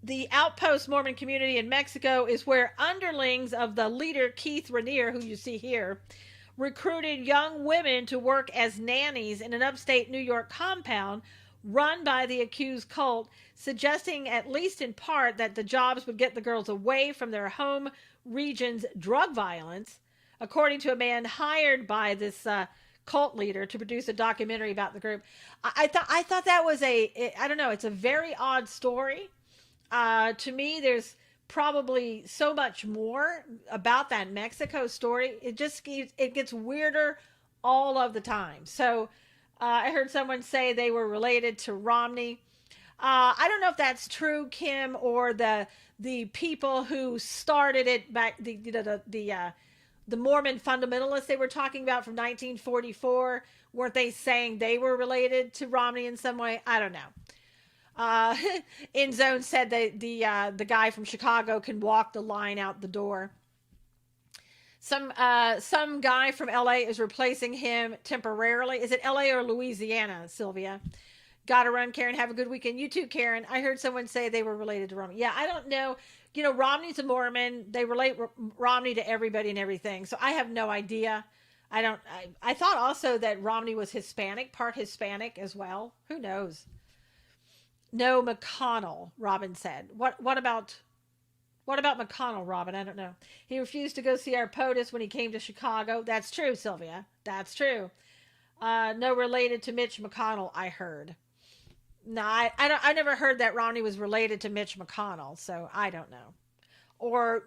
The Outpost Mormon community in Mexico is where underlings of the leader Keith Raniere, who you see here, recruited young women to work as nannies in an upstate New York compound run by the accused cult, suggesting, at least in part, that the jobs would get the girls away from their home region's drug violence, according to a man hired by this cult leader to produce a documentary about the group. I thought that was I don't know, it's a very odd story. To me, there's probably so much more about that Mexico story. It gets weirder all of the time. So I heard someone say they were related to Romney. I don't know if that's true, Kim, or the people who started it back, the Mormon fundamentalists they were talking about from 1944. Weren't they saying they were related to Romney in some way? I don't know. In Zone said that the guy from Chicago can walk the line out the door. Some guy from LA is replacing him temporarily. Is it LA or Louisiana, Sylvia? Gotta run, Karen. Have a good weekend. You too, Karen. I heard someone say they were related to Romney. Yeah, I don't know. Romney's a Mormon. They relate Romney to everybody and everything. So I have no idea. I thought also that Romney was Hispanic, part Hispanic as well. Who knows? No, McConnell, Robin said. What about McConnell, Robin? I don't know. He refused to go see our POTUS when he came to Chicago. That's true, Sylvia. That's true. No, related to Mitch McConnell, I heard. No, I never heard that Romney was related to Mitch McConnell, so I don't know. Or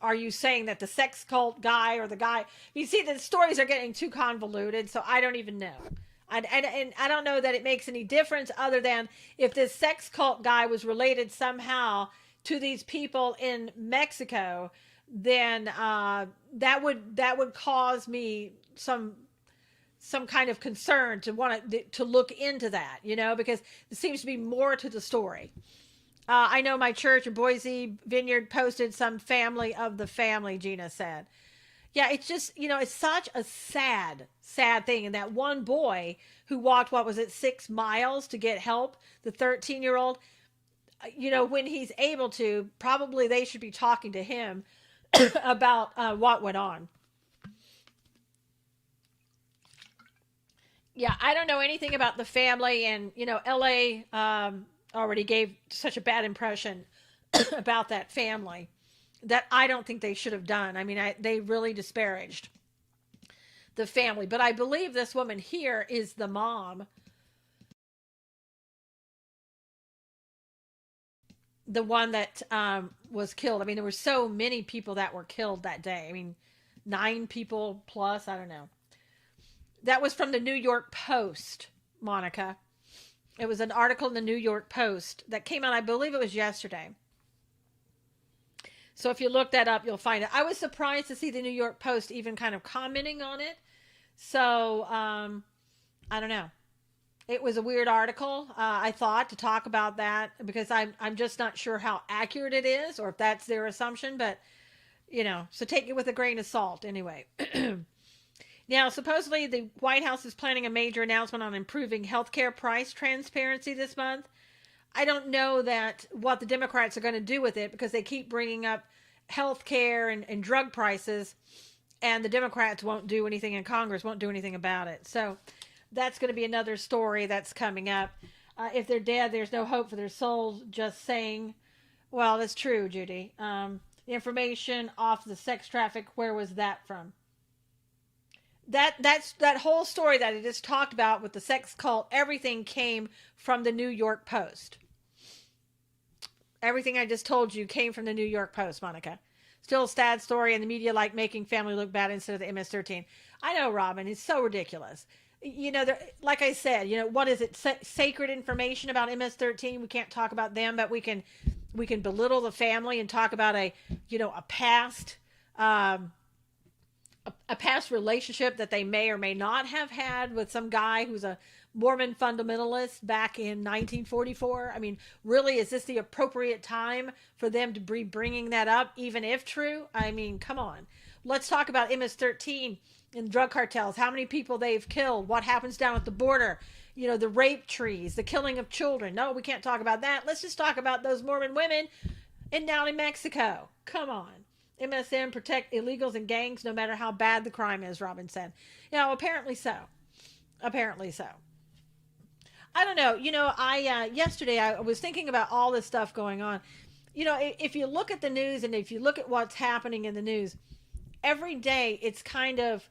are you saying that the sex cult guy or the guy... You see, the stories are getting too convoluted, so I don't even know. And I don't know that it makes any difference other than if this sex cult guy was related somehow to these people in Mexico, then that would cause me some kind of concern to want to look into that, because there seems to be more to the story. I know my church in Boise Vineyard posted some family of the family, Gina said. Yeah, it's just, it's such a sad thing. And that one boy who walked, 6 miles to get help, the 13-year-old, when he's able to, probably they should be talking to him about what went on. Yeah, I don't know anything about the family, and LA already gave such a bad impression about that family that I don't think they should have done. I mean, they really disparaged the family, but I believe this woman here is the mom, the one that was killed. I mean, there were so many people that were killed that day. I mean, 9 people plus, I don't know. That was from the New York Post, Monica. It was an article in the New York Post that came out, I believe it was yesterday. So if you look that up, you'll find it. I was surprised to see the New York Post even kind of commenting on it. So I don't know. It was a weird article, I thought, to talk about that, because I'm just not sure how accurate it is, or if that's their assumption. But, so take it with a grain of salt anyway. Now, supposedly the White House is planning a major announcement on improving healthcare price transparency this month. I don't know what the Democrats are going to do with it, because they keep bringing up healthcare and drug prices, and the Democrats won't do anything in Congress, won't do anything about it. So that's going to be another story that's coming up. If they're dead, there's no hope for their souls. Just saying. Well, that's true, Judy. The information off the sex traffic, where was that from? That whole story that I just talked about with the sex cult, everything came from the New York Post. Everything I just told you came from the New York Post, Monica. Still a sad story, and the media like making family look bad instead of the MS-13. I know, Robin. It's so ridiculous. Like I said, what is it? Sacred information about MS-13. We can't talk about them, but we can belittle the family and talk about a past relationship that they may or may not have had with some guy who's a Mormon fundamentalist back in 1944. I mean, really, is this the appropriate time for them to be bringing that up, even if true? I mean, come on. Let's talk about MS-13 and drug cartels, how many people they've killed, what happens down at the border, the rape trees, the killing of children. No, we can't talk about that. Let's just talk about those Mormon women down in Mexico. Come on. MSM protect illegals and gangs no matter how bad the crime is, Robin said. Apparently so. Apparently so. I don't know. Yesterday I was thinking about all this stuff going on. If you look at the news and if you look at what's happening in the news, every day it's kind of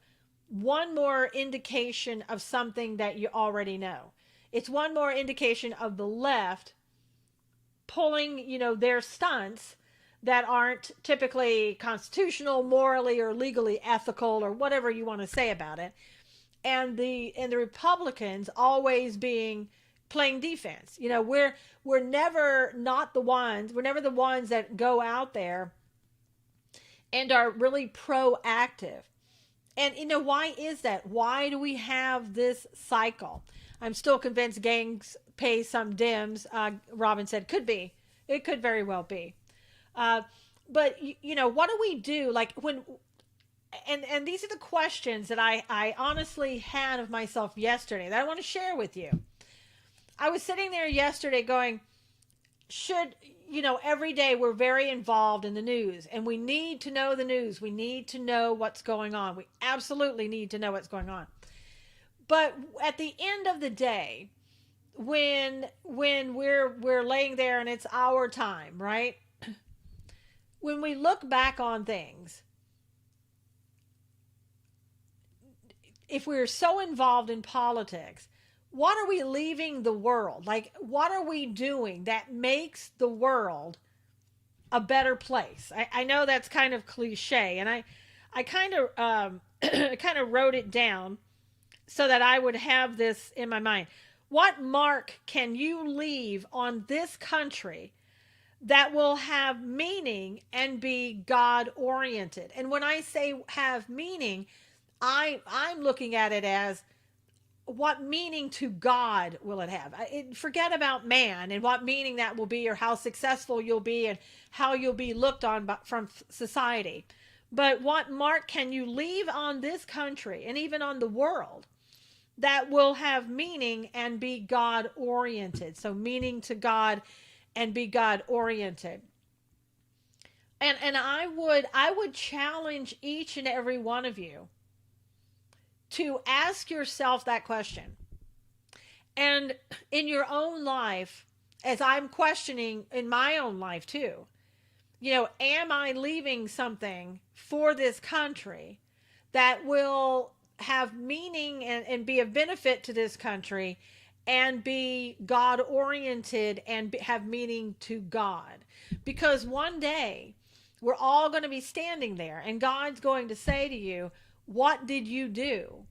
one more indication of something that you already know. It's one more indication of the left pulling, their stunts that aren't typically constitutional, morally, or legally ethical, or whatever you want to say about it. And the Republicans always playing defense. We're never the ones that go out there and are really proactive. And why is that? Why do we have this cycle? I'm still convinced gangs pay some Dems. Robin said could be. It could very well be. But what do we do? Like when, and these are the questions that I honestly had of myself yesterday that I want to share with you. I was sitting there yesterday going, every day we're very involved in the news, and we need to know the news. We need to know what's going on. We absolutely need to know what's going on. But at the end of the day, when we're laying there and it's our time, right? When we look back on things, if we're so involved in politics, what are we leaving the world? Like, what are we doing that makes the world a better place? I know that's kind of cliche, and I kind of wrote it down so that I would have this in my mind. What mark can you leave on this country that will have meaning and be God-oriented? And when I say have meaning, I'm looking at it as, what meaning to God will it have? Forget about man and what meaning that will be, or how successful you'll be and how you'll be looked on from society. But what mark can you leave on this country and even on the world that will have meaning and be God-oriented? So meaning to God and be God-oriented. And I would challenge each and every one of you to ask yourself that question. And in your own life, as I'm questioning in my own life too, am I leaving something for this country that will have meaning and be of benefit to this country and be God-oriented and have meaning to God? Because one day we're all going to be standing there and God's going to say to you, what did you do?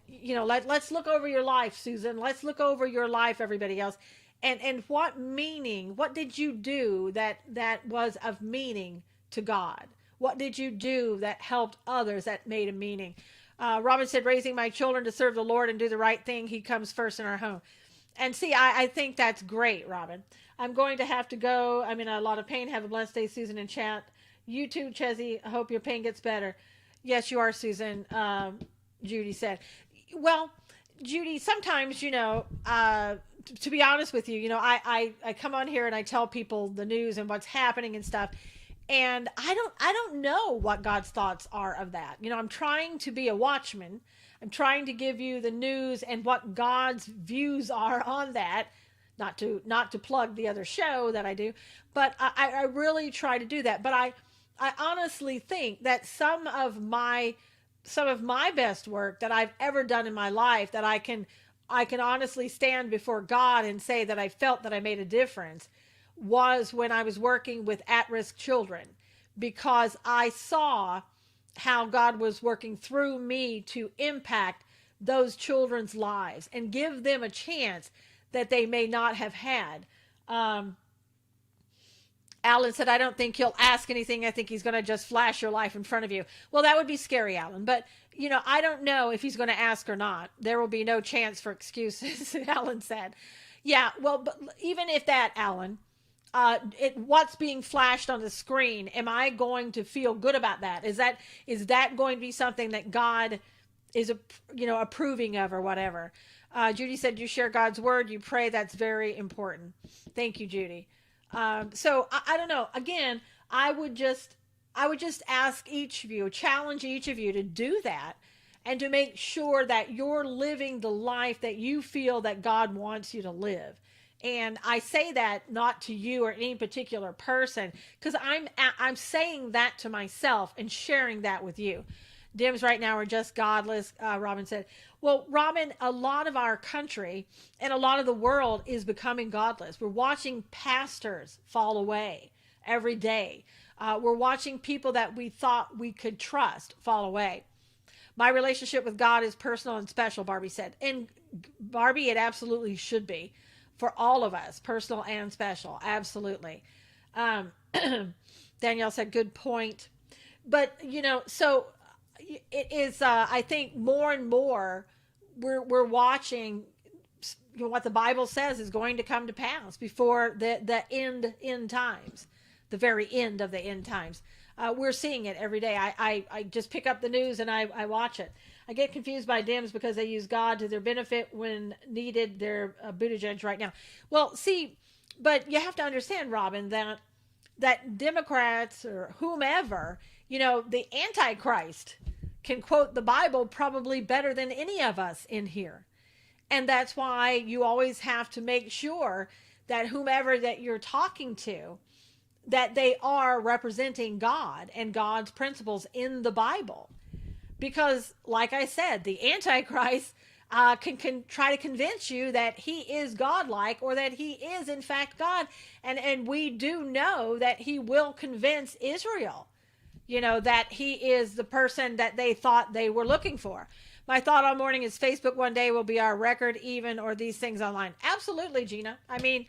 Let's look over your life, Susan. Let's look over your life, everybody else. And what meaning, what did you do that was of meaning to God? What did you do that helped others, that made a meaning? Robin said, raising my children to serve the Lord and do the right thing. He comes first in our home. And see, I think that's great, Robin. I'm going to have to go. I'm in a lot of pain. Have a blessed day, Susan, in chat. You too, Chezzy. I hope your pain gets better. Yes, you are, Susan. Judy said. Well, Judy, sometimes, to be honest with you, I come on here and I tell people the news and what's happening and stuff. And I don't know what God's thoughts are of that. I'm trying to be a watchman. I'm trying to give you the news and what God's views are on that. Not to plug the other show that I do, but I really try to do that. But I honestly think that some of my best work that I've ever done in my life, that I can honestly stand before God and say that I felt that I made a difference, was when I was working with at-risk children, because I saw how God was working through me to impact those children's lives and give them a chance that they may not have had. Alan said, I don't think he'll ask anything. I think he's going to just flash your life in front of you. Well, that would be scary, Alan. But, I don't know if he's going to ask or not. There will be no chance for excuses, Alan said. Yeah, well, but even if that, Alan, what's being flashed on the screen, am I going to feel good about that? Is that going to be something that God is, approving of or whatever? Judy said, you share God's word, you pray. That's very important. Thank you, Judy. So I don't know. Again, I would just ask each of you, challenge each of you to do that and to make sure that you're living the life that you feel that God wants you to live. And I say that not to you or any particular person, because I'm saying that to myself and sharing that with you. Dims right now are just godless, Robin said. Well, Robin, a lot of our country and a lot of the world is becoming godless. We're watching pastors fall away every day. We're watching people that we thought we could trust fall away. My relationship with God is personal and special, Barbie said. And Barbie, it absolutely should be for all of us, personal and special. Absolutely. Danielle said, good point. But, so it is, I think more and more we're watching what the Bible says is going to come to pass before the end times, the very end of the end times. We're seeing it every day. I just pick up the news and I watch it. I get confused by Dems because they use God to their benefit when needed. They're Buttigieg right now. Well, see, but you have to understand, Robin, that Democrats or whomever, the Antichrist can quote the Bible probably better than any of us in here. And that's why you always have to make sure that whomever that you're talking to, that they are representing God and God's principles in the Bible. Because, like I said, the Antichrist can try to convince you that he is godlike or that he is, in fact, God. And we do know that he will convince Israel, that he is the person that they thought they were looking for. My thought all morning is Facebook one day will be our record, even, or these things online. Absolutely, Gina. I mean,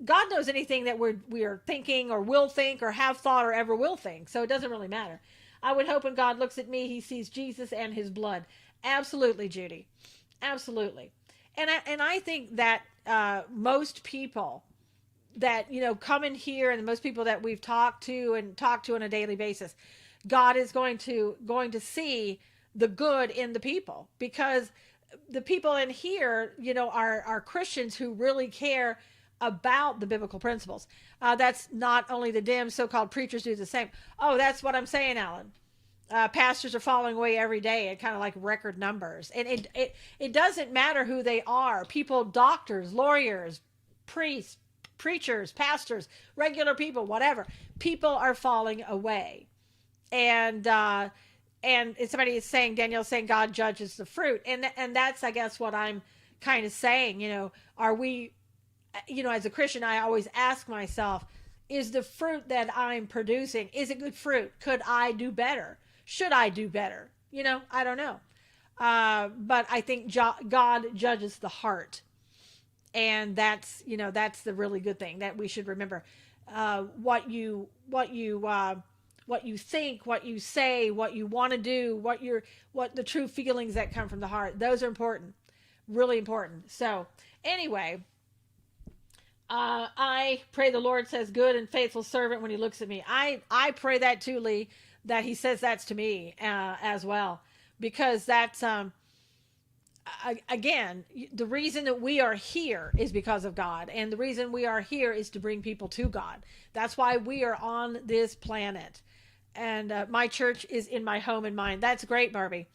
God knows anything that we are thinking or will think or have thought or ever will think. So it doesn't really matter. I would hope when God looks at me, he sees Jesus and his blood. Absolutely, Judy. Absolutely. And I think that most people that, come in here and most people that we've talked to on a daily basis, God is going to see the good in the people, because the people in here, are Christians who really care about the biblical principles. That's not only the dim so-called preachers do the same. Oh, that's what I'm saying, Alan. Pastors are falling away every day at kind of like record numbers. And it doesn't matter who they are. People, doctors, lawyers, priests, preachers, pastors, regular people, whatever. People are falling away. And somebody is saying, Danielle's saying God judges the fruit. And that's, I guess, what I'm kind of saying, are we, as a Christian, I always ask myself, is the fruit that I'm producing, is it good fruit? Could I do better? Should I do better? I don't know. But I think God judges the heart. And that's the really good thing that we should remember. What you what you think, what you say, what you want to do, what the true feelings that come from the heart. Those are important, really important. So anyway, I pray the Lord says good and faithful servant when he looks at me. I pray that too, Lee, that he says that's to me as well, because that's, again, the reason that we are here is because of God. And the reason we are here is to bring people to God. That's why we are on this planet. And my church is in my home and mind. That's great, Barbie.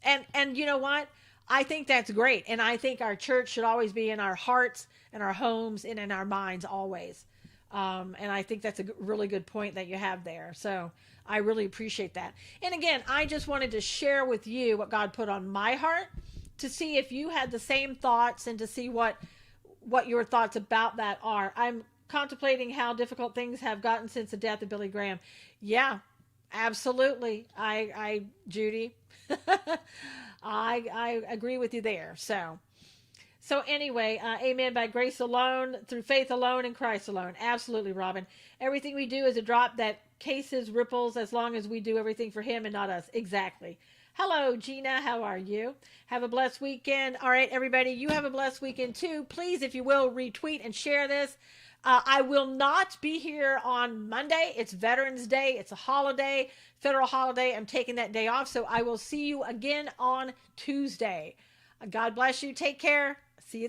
And you know what? I think that's great. And I think our church should always be in our hearts and our homes and in our minds always. And I think that's a really good point that you have there. So I really appreciate that. And again, I just wanted to share with you what God put on my heart, to see if you had the same thoughts and to see what your thoughts about that are. I'm contemplating how difficult things have gotten since the death of Billy Graham. Yeah, absolutely. Judy, I agree with you there. So anyway, amen. By grace alone, through faith alone, in Christ alone. Absolutely, Robin. Everything we do is a drop that cases ripples as long as we do everything for him and not us. Exactly. Hello, Gina. How are you? Have a blessed weekend. All right, everybody, you have a blessed weekend too. Please, if you will, retweet and share this. I will not be here on Monday. It's Veterans Day. It's a holiday, federal holiday. I'm taking that day off. So I will see you again on Tuesday. God bless you. Take care. See you then.